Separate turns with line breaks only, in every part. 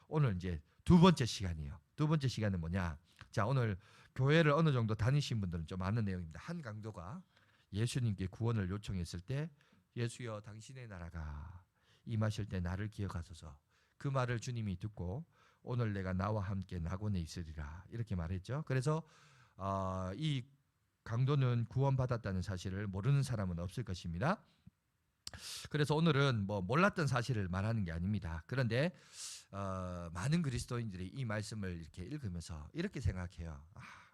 오늘 이제 두 번째 시간이에요. 두 번째 시간은 뭐냐? 자, 오늘 교회를 어느 정도 다니신 분들은 좀 아는 내용입니다. 한 강도가 예수님께 구원을 요청했을 때 예수여 당신의 나라가 임하실 때 나를 기억하소서. 그 말을 주님이 듣고 오늘 내가 나와 함께 낙원에 있으리라 이렇게 말했죠. 그래서 이 강도는 구원받았다는 사실을 모르는 사람은 없을 것입니다. 그래서 오늘은 뭐 몰랐던 사실을 말하는 게 아닙니다. 그런데 많은 그리스도인들이 이 말씀을 이렇게 읽으면서 이렇게 생각해요.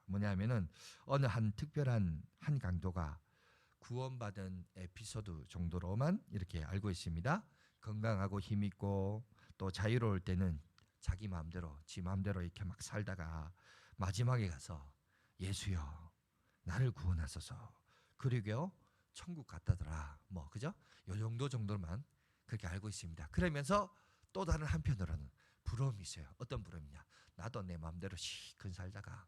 뭐냐면은 어느 한 특별한 한 강도가 구원받은 에피소드 정도로만 이렇게 알고 있습니다. 건강하고 힘있고 또 자유로울 때는 자기 마음대로 지 마음대로 이렇게 막 살다가 마지막에 가서 예수여 나를 구원하소서 그리고 천국 갔다더라 뭐 그죠? 요 정도만 그렇게 알고 있습니다. 그러면서 또 다른 한편으로는 부러움이 있어요. 어떤 부러움이냐? 나도 내 마음대로 시큰 살다가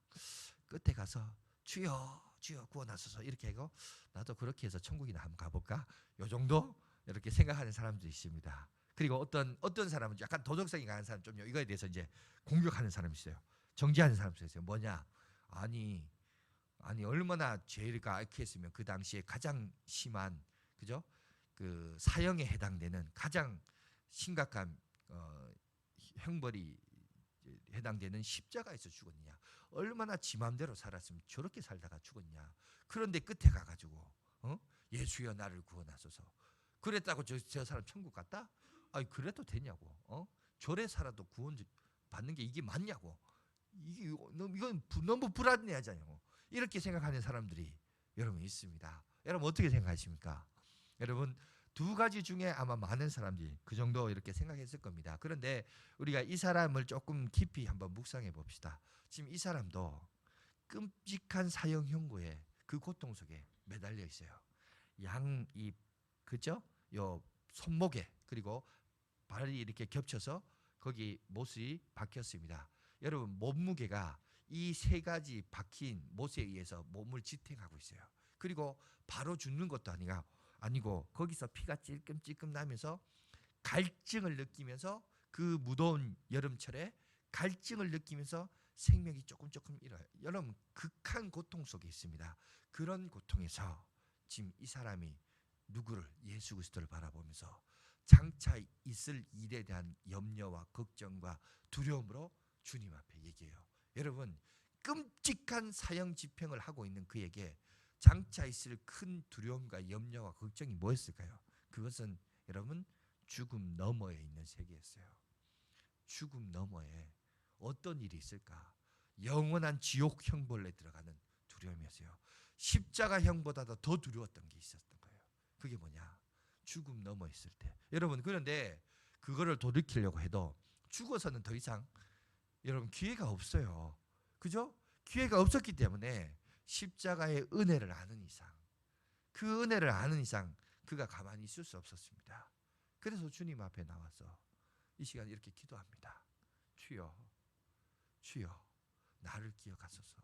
끝에 가서 주여 구원하소서 이렇게 하고 나도 그렇게 해서 천국이나 한번 가볼까? 요 정도 이렇게 생각하는 사람도 있습니다. 그리고 어떤 사람은 약간 도덕성이 강한 사람 좀 이거에 대해서 이제 공격하는 사람이 있어요. 정죄하는 사람도 있어요. 뭐냐? 아니 얼마나 죄가 악했으면 그 당시에 가장 심한 그죠? 그 사형에 해당되는 가장 심각한 형벌이 해당되는 십자가에서 죽었냐? 얼마나 지 맘대로 살았으면 저렇게 살다가 죽었냐? 그런데 끝에 가가지고 예수여 나를 구원하소서. 그랬다고 저 사람 천국 갔다? 아니 그래도 되냐고? 저래 살아도 구원 받는 게 이게 맞냐고? 이건 너무 불합리하잖아요. 이렇게 생각하는 사람들이 여러분 있습니다. 여러분 어떻게 생각하십니까? 여러분 두 가지 중에 아마 많은 사람들이 그 정도 이렇게 생각했을 겁니다. 그런데 우리가 이 사람을 조금 깊이 한번 묵상해 봅시다. 지금 이 사람도 끔찍한 사형 형고에 그 고통 속에 매달려 있어요. 양이 그죠? 요 손목에 그리고 발이 이렇게 겹쳐서 거기 못이 박혔습니다. 여러분 몸무게가 이 세 가지 박힌 못에 의해서 몸을 지탱하고 있어요. 그리고 바로 죽는 것도 아니고 거기서 피가 찔끔찔끔 나면서 갈증을 느끼면서 그 무더운 여름철에 갈증을 느끼면서 생명이 조금 잃어요. 여러분 극한 고통 속에 있습니다. 그런 고통에서 지금 이 사람이 누구를 예수 그리스도를 바라보면서 장차 있을 일에 대한 염려와 걱정과 두려움으로 주님 앞에 얘기해요. 여러분 끔찍한 사형 집행을 하고 있는 그에게 장차 있을 큰 두려움과 염려와 걱정이 뭐였을까요? 그것은 여러분 죽음 너머에 있는 세계였어요. 죽음 너머에 어떤 일이 있을까? 영원한 지옥 형벌에 들어가는 두려움이었어요. 십자가형보다도 더 두려웠던 게 있었던 거예요. 그게 뭐냐? 죽음 넘어 있을 때. 여러분 그런데 그거를 돌이키려고 해도 죽어서는 더 이상 여러분 기회가 없어요. 그죠? 기회가 없었기 때문에 십자가의 은혜를 아는 이상 그 은혜를 아는 이상 그가 가만히 있을 수 없었습니다. 그래서 주님 앞에 나와서 이 시간 이렇게 기도합니다. 주여 나를 기억하소서.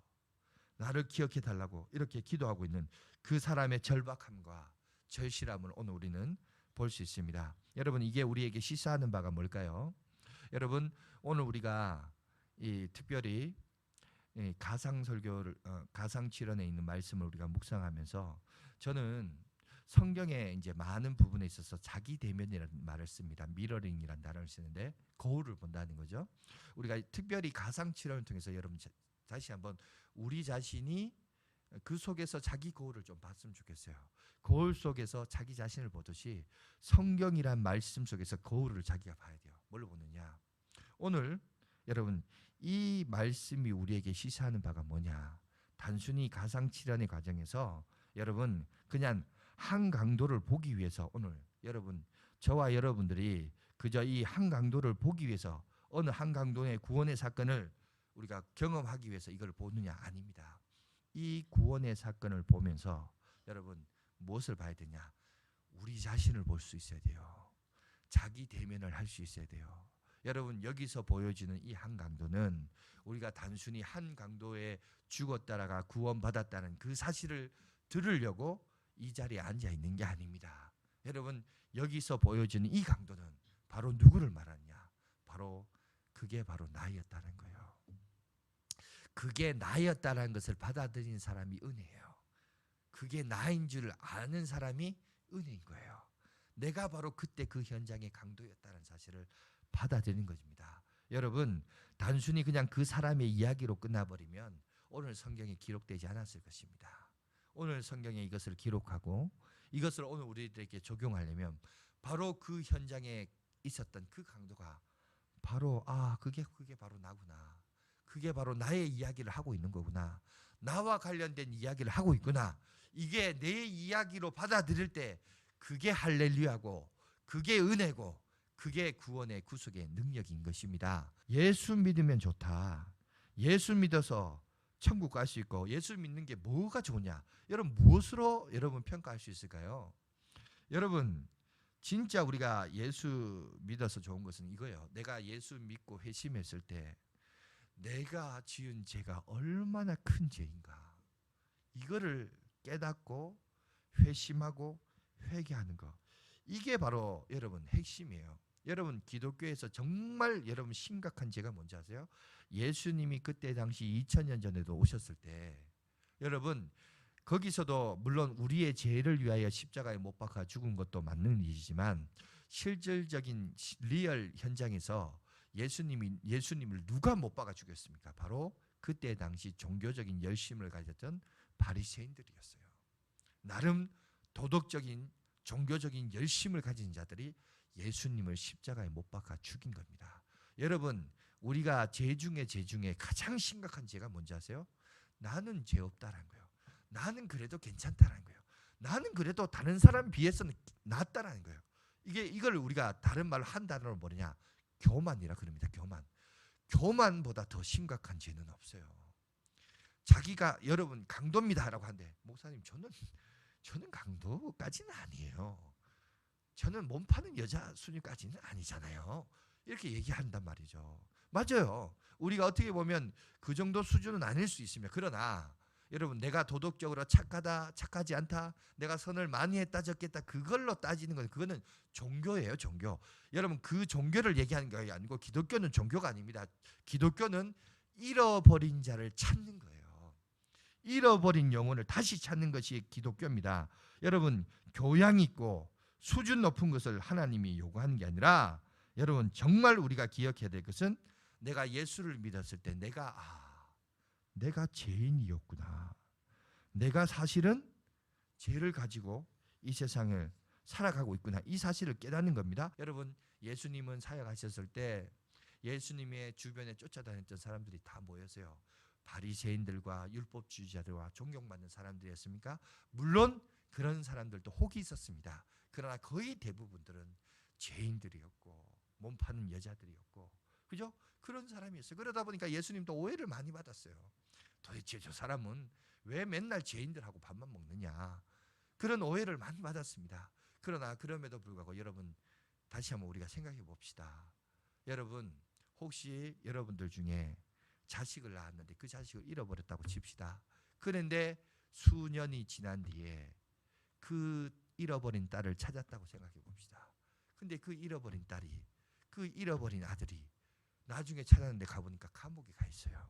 나를 기억해 달라고 이렇게 기도하고 있는 그 사람의 절박함과 절실함을 오늘 우리는 볼 수 있습니다. 여러분 이게 우리에게 시사하는 바가 뭘까요? 여러분 오늘 우리가 특별히 가상설교를 가상칠언에 있는 말씀을 우리가 묵상하면서 저는 성경에 이제 많은 부분에 있어서 자기 대면이라는 말을 씁니다. 미러링이라는 단어를 쓰는데 거울을 본다는 거죠. 우리가 특별히 가상칠언을 통해서 여러분 다시 한번 우리 자신이 그 속에서 자기 거울을 좀 봤으면 좋겠어요. 거울 속에서 자기 자신을 보듯이 성경이란 말씀 속에서 거울을 자기가 봐야 돼요. 뭘 보느냐? 오늘 여러분 이 말씀이 우리에게 시사하는 바가 뭐냐? 단순히 가상칠언의 과정에서 여러분 그냥 한 강도를 보기 위해서 오늘 여러분 저와 여러분들이 그저 이 한 강도를 보기 위해서 어느 한 강도의 구원의 사건을 우리가 경험하기 위해서 이걸 보느냐? 아닙니다. 이 구원의 사건을 보면서 여러분 무엇을 봐야 되냐? 우리 자신을 볼 수 있어야 돼요. 자기 대면을 할 수 있어야 돼요. 여러분 여기서 보여지는 이 한 강도는 우리가 단순히 한 강도에 죽었다가 구원받았다는 그 사실을 들으려고 이 자리에 앉아 있는 게 아닙니다. 여러분 여기서 보여지는 이 강도는 바로 누구를 말하느냐? 바로 그 그게 바로 나였다는 거예요. 그게 나였다는 것을 받아들인 사람이 은혜예요. 그게 나인 줄 아는 사람이 은혜인 거예요. 내가 바로 그때 그 현장의 강도였다는 사실을 받아들이는 것입니다. 여러분, 단순히 그냥 그 사람의 이야기로 끝나버리면 오늘 성경에 기록되지 않았을 것입니다. 오늘 성경에 이것을 기록하고 이것을 오늘 우리들에게 적용하려면 바로 그 현장에 있었던 그 강도가 바로 그게 바로 나구나. 그게 바로 나의 이야기를 하고 있는 거구나. 나와 관련된 이야기를 하고 있구나. 이게 내 이야기로 받아들일 때 그게 할렐루야고 그게 은혜고 그게 구원의 구속의 능력인 것입니다. 예수 믿으면 좋다. 예수 믿어서 천국 갈 수 있고 예수 믿는 게 뭐가 좋냐? 여러분 무엇으로 여러분 평가할 수 있을까요? 여러분 진짜 우리가 예수 믿어서 좋은 것은 이거예요. 내가 예수 믿고 회심했을 때 내가 지은 죄가 얼마나 큰 죄인가 이거를 깨닫고 회심하고 회개하는 거 이게 바로 여러분 핵심이에요. 여러분 기독교에서 정말 여러분 심각한 죄가 뭔지 아세요? 예수님이 그때 당시 2000년 전에도 오셨을 때 여러분 거기서도 물론 우리의 죄를 위하여 십자가에 못 박아 죽은 것도 맞는 일이지만 실질적인 리얼 현장에서 예수님을 누가 못 박아 죽였습니까? 바로 그때 당시 종교적인 열심을 가졌던 바리새인들이었어요. 나름 도덕적인 종교적인 열심을 가진 자들이 예수님을 십자가에 못 박아 죽인 겁니다. 여러분 우리가 죄 중에 가장 심각한 죄가 뭔지 아세요? 나는 죄 없다라는 거예요. 나는 그래도 괜찮다라는 거예요. 나는 그래도 다른 사람 비해서는 낫다라는 거예요. 이걸 우리가 다른 말로 한 단어로 뭐냐? 교만이라 그럽니다. 교만보다 더 심각한 죄는 없어요. 자기가 여러분 강도입니다라고 하는데 목사님 저는 강도까지는 아니에요. 저는 몸 파는 여자 수준까지는 아니잖아요. 이렇게 얘기한단 말이죠. 맞아요. 우리가 어떻게 보면 그 정도 수준은 아닐 수 있습니다. 그러나 여러분 내가 도덕적으로 착하다 착하지 않다 내가 선을 많이 했다 적겠다 그걸로 따지는 건 그거는 종교예요. 종교. 여러분 그 종교를 얘기하는 게 아니고 기독교는 종교가 아닙니다. 기독교는 잃어버린 자를 찾는 거예요. 잃어버린 영혼을 다시 찾는 것이 기독교입니다. 여러분 교양 있고 수준 높은 것을 하나님이 요구하는 게 아니라 여러분 정말 우리가 기억해야 될 것은 내가 예수를 믿었을 때 내가 죄인이었구나. 내가 사실은 죄를 가지고 이 세상을 살아가고 있구나. 이 사실을 깨닫는 겁니다. 여러분 예수님은 사역하셨을 때 예수님의 주변에 쫓아다녔던 사람들이 다 모였어요. 바리새인들과 율법주의자들과 존경받는 사람들이었습니까? 물론 그런 사람들도 혹이 있었습니다. 그러나 거의 대부분들은 죄인들이었고 몸 파는 여자들이었고 그죠? 그런 사람이었어요. 그러다 보니까 예수님도 오해를 많이 받았어요. 도대체 저 사람은 왜 맨날 죄인들하고 밥만 먹느냐 그런 오해를 많이 받았습니다. 그러나 그럼에도 불구하고 여러분 다시 한번 우리가 생각해 봅시다. 여러분 혹시 여러분들 중에 자식을 낳았는데 그 자식을 잃어버렸다고 칩시다. 그런데 수년이 지난 뒤에 그 잃어버린 딸을 찾았다고 생각해 봅시다. 근데 그 잃어버린 딸이 그 잃어버린 아들이 나중에 찾았는데 가보니까 감옥에 가 있어요.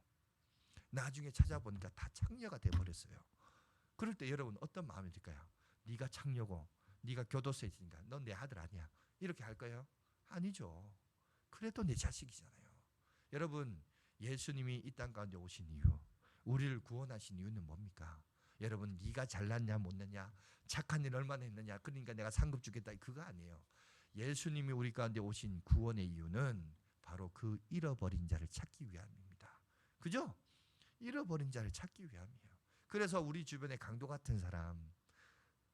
나중에 찾아보니까 다 창녀가 돼버렸어요. 그럴 때 여러분 어떤 마음이 들까요? 네가 창녀고 네가 교도소에 있으니까 넌 내 아들 아니야 이렇게 할까요? 아니죠. 그래도 내 자식이잖아요. 여러분 예수님이 이 땅 가운데 오신 이유 우리를 구원하신 이유는 뭡니까? 여러분 네가 잘났냐 못났냐 착한 일 얼마나 했느냐 그러니까 내가 상급 주겠다 그거 아니에요. 예수님이 우리 가운데 오신 구원의 이유는 바로 그 잃어버린 자를 찾기 위함입니다. 그죠? 잃어버린 자를 찾기 위함이에요. 그래서 우리 주변에 강도 같은 사람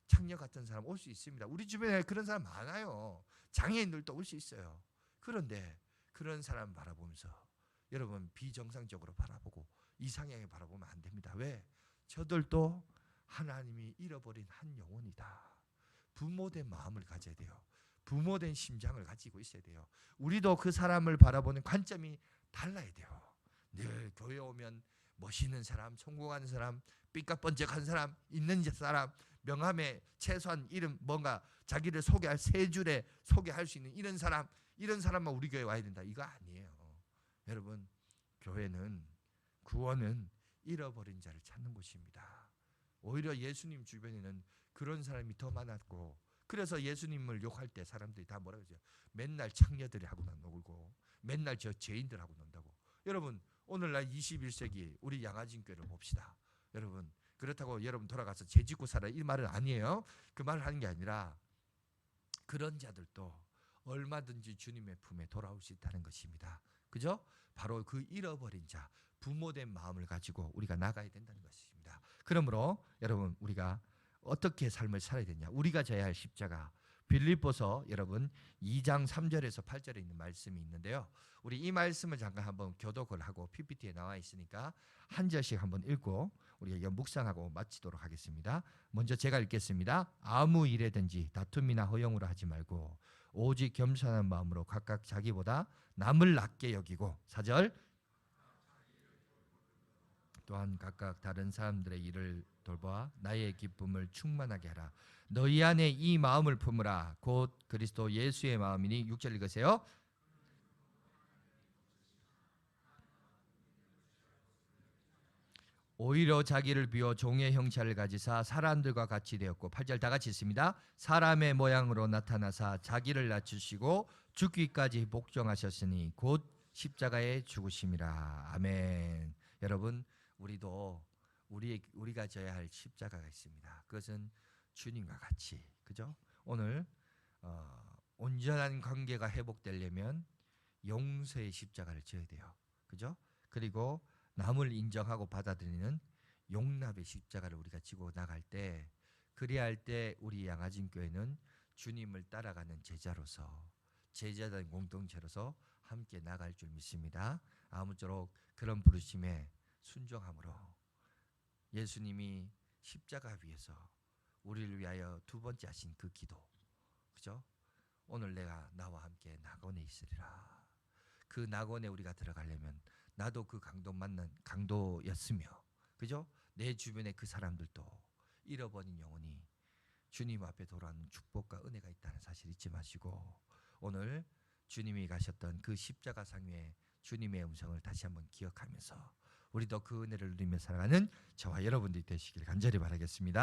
창녀 같은 사람 올 수 있습니다. 우리 주변에 그런 사람 많아요. 장애인들도 올 수 있어요. 그런데 그런 사람 바라보면서 여러분 비정상적으로 바라보고 이상하게 바라보면 안 됩니다. 왜? 저들도 하나님이 잃어버린 한 영혼이다. 부모된 마음을 가져야 돼요. 부모된 심장을 가지고 있어야 돼요. 우리도 그 사람을 바라보는 관점이 달라야 돼요. 늘 교회 오면 멋있는 사람, 성공하는 사람, 삐까뻔쩍한 사람, 있는 사람, 명함에 최소한 이름 뭔가 자기를 소개할 세 줄에 소개할 수 있는 이런 사람만 우리 교회에 와야 된다. 이거 아니에요. 여러분, 교회는, 구원은 잃어버린 자를 찾는 곳입니다. 오히려 예수님 주변에는 그런 사람이 더 많았고, 그래서 예수님을 욕할 때 사람들이 다 뭐라 그러죠? 맨날 창녀들이 하고 놀고, 맨날 저 죄인들 하고 논다고. 여러분, 오늘날 21세기 우리 양아진교회를 봅시다. 여러분, 그렇다고 여러분 돌아가서 죄 짓고 살아 이 말은 아니에요. 그 말을 하는 게 아니라 그런 자들도 얼마든지 주님의 품에 돌아올 수 있다는 것입니다. 그죠? 바로 그 잃어버린 자, 부모된 마음을 가지고 우리가 나가야 된다는 것입니다. 그러므로 여러분, 우리가 어떻게 삶을 살아야 되냐? 우리가 져야 할 십자가, 빌립보서 여러분 2장 3절에서 8절에 있는 말씀이 있는데요. 우리 이 말씀을 잠깐 한번 교독을 하고 PPT에 나와 있으니까 한 절씩 한번 읽고 우리가 묵상하고 마치도록 하겠습니다. 먼저 제가 읽겠습니다. 아무 일에든지 다툼이나 허용으로 하지 말고 오직 겸손한 마음으로 각각 자기보다 남을 낮게 여기고, 4절, 또한 각각 다른 사람들의 일을 돌보아 나의 기쁨을 충만하게 하라. 너희 안에 이 마음을 품으라. 곧 그리스도 예수의 마음이니. 6절 읽으세요. 오히려 자기를 비워 종의 형체를 가지사 사람들과 같이 되었고, 8절 다 같이 있습니다. 사람의 모양으로 나타나사 자기를 낮추시고 죽기까지 복종하셨으니 곧 십자가에 죽으심이라. 아멘. 여러분, 우리도 우리가 져야 할 십자가가 있습니다. 그것은 주님과 같이, 그죠? 오늘 온전한 관계가 회복되려면 용서의 십자가를 져야 돼요. 그죠? 그리고 남을 인정하고 받아들이는 용납의 십자가를 우리가 지고 나갈 때, 그래야 할 때 우리 양아진 교회는 주님을 따라가는 제자로서, 제자된 공동체로서 함께 나갈 줄 믿습니다. 아무쪼록 그런 부르심에 순종함으로 예수님이 십자가 위에서 우리를 위하여 두 번째 하신 그 기도, 그죠? 오늘 내가 나와 함께 낙원에 있으리라. 그 낙원에 우리가 들어가려면 나도 그 강도 만난 강도였으며, 그죠? 내 주변에 그 사람들도 잃어버린 영혼이 주님 앞에 돌아오는 축복과 은혜가 있다는 사실 잊지 마시고, 오늘 주님이 가셨던 그 십자가 상에 주님의 음성을 다시 한번 기억하면서 우리도 그 은혜를 누리며 살아가는 저와 여러분들이 되시길 간절히 바라겠습니다.